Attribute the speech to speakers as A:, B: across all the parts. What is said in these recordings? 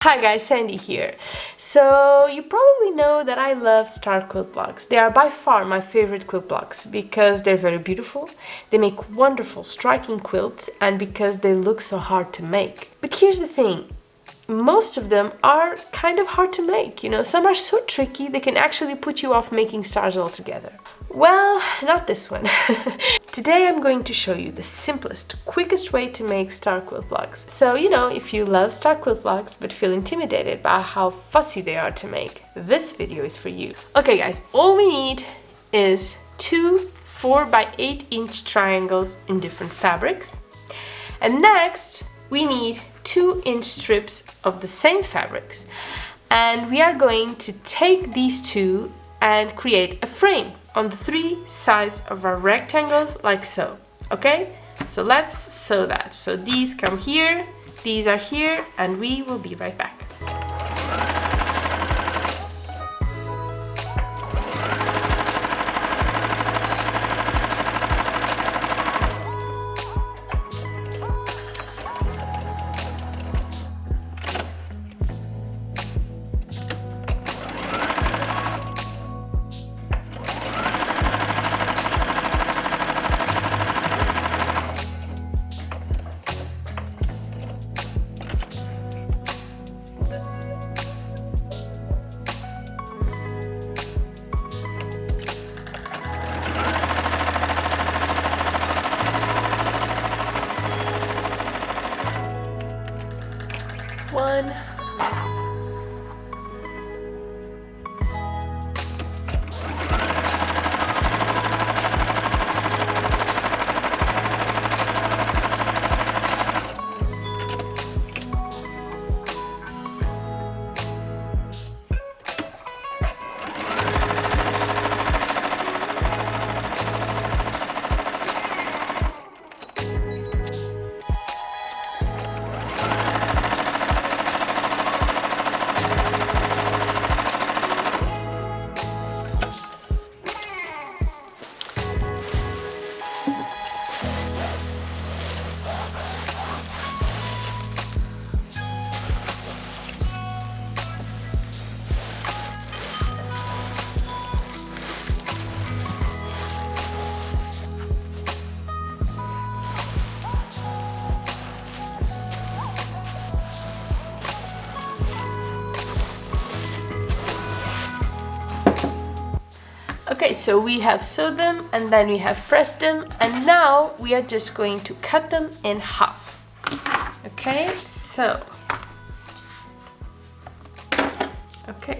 A: Hi guys, Sandy here. So you probably know that I love star quilt blocks. They are by far my favorite quilt blocks because they're very beautiful, they make wonderful striking quilts, and because they look so hard to make. But here's the thing, most of them are kind of hard to make, some are so tricky they can actually put you off making stars altogether. Well, not this one. Today I'm going to show you the simplest, quickest way to make star quilt blocks. So, if you love star quilt blocks but feel intimidated by how fussy they are to make, this video is for you. Okay guys, all we need is two 4x8-inch triangles in different fabrics. And next, we need 2-inch strips of the same fabrics. And we are going to take these two and create a frame on the 3 sides of our rectangles like so. Okay, so let's sew that. So these come here, these are here, and we will be right back. One. Okay, so we have sewed them and then we have pressed them, and now we are just going to cut them in half. Okay,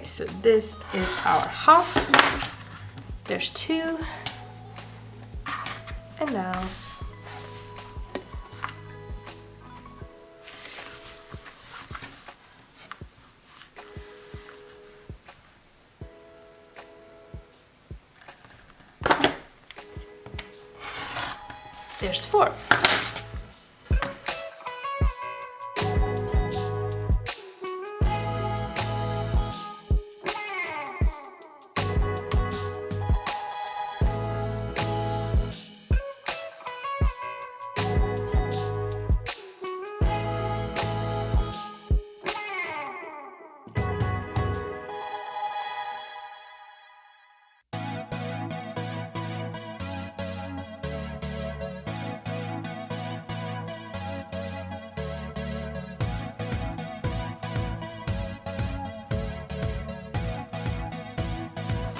A: so this is our half. There's 2, and now there's 4.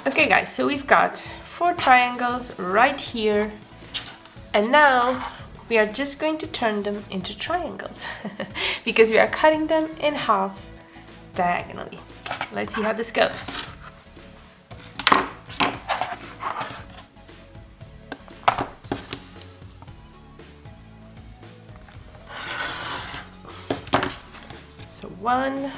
A: Okay guys, so we've got 4 triangles right here, and now we are just going to turn them into triangles because we are cutting them in half diagonally. Let's see how this goes. So 1,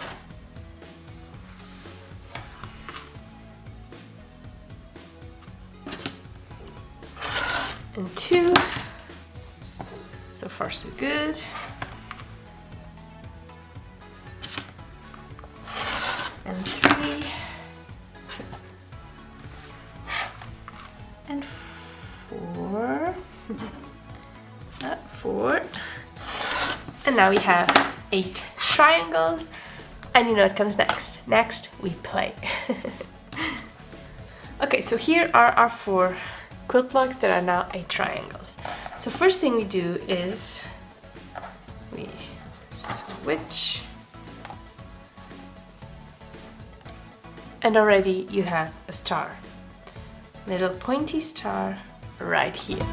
A: and 2, so far so good. And 3, and 4, 4, and now we have 8 triangles, And you know what comes next? Next, we play. Okay, so here are our 4 quilt blocks that are now 8 triangles. So first thing we do is we switch, and already you have a star. Little pointy star right here.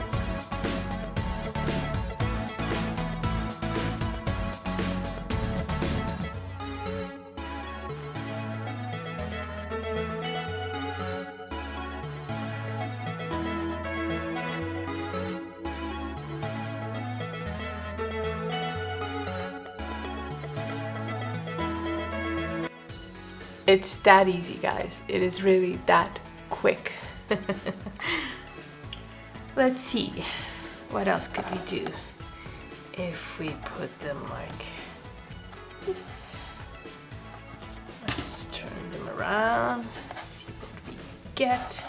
A: It's that easy, guys. It is really that quick. Let's see, what else could we do if we put them like this? Let's turn them around, let's see what we get.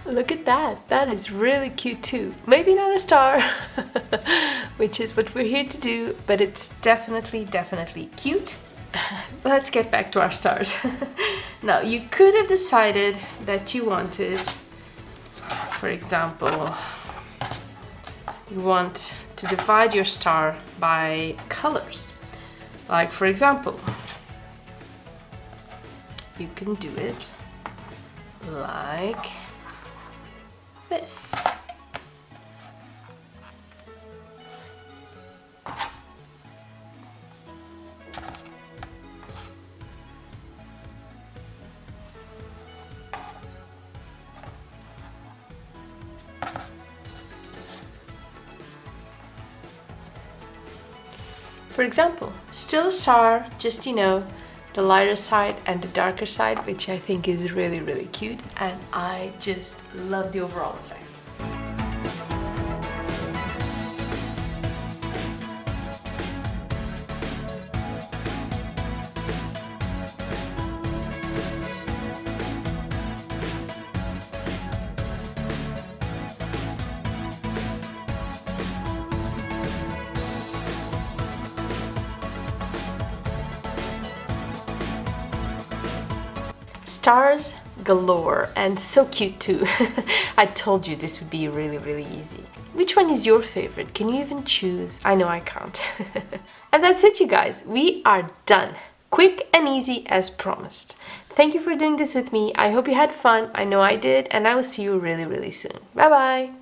A: Look at that, that is really cute too. Maybe not a star, which is what we're here to do, but it's definitely cute. Let's get back to our stars. Now, you could have decided that you wanted, for example, you want to divide your star by colors. Like, for example, you can do it like this. For example, still a star, just, you know, the lighter side and the darker side, which I think is really cute, and I just love the overall effect. Stars galore, and so cute too. I told you this would be really easy. Which one is your favorite? Can you even choose? I know I can't. And that's it, you guys. We are done. Quick and easy as promised. Thank you for doing this with me. I hope you had fun. I know I did, and I will see you really soon. Bye bye.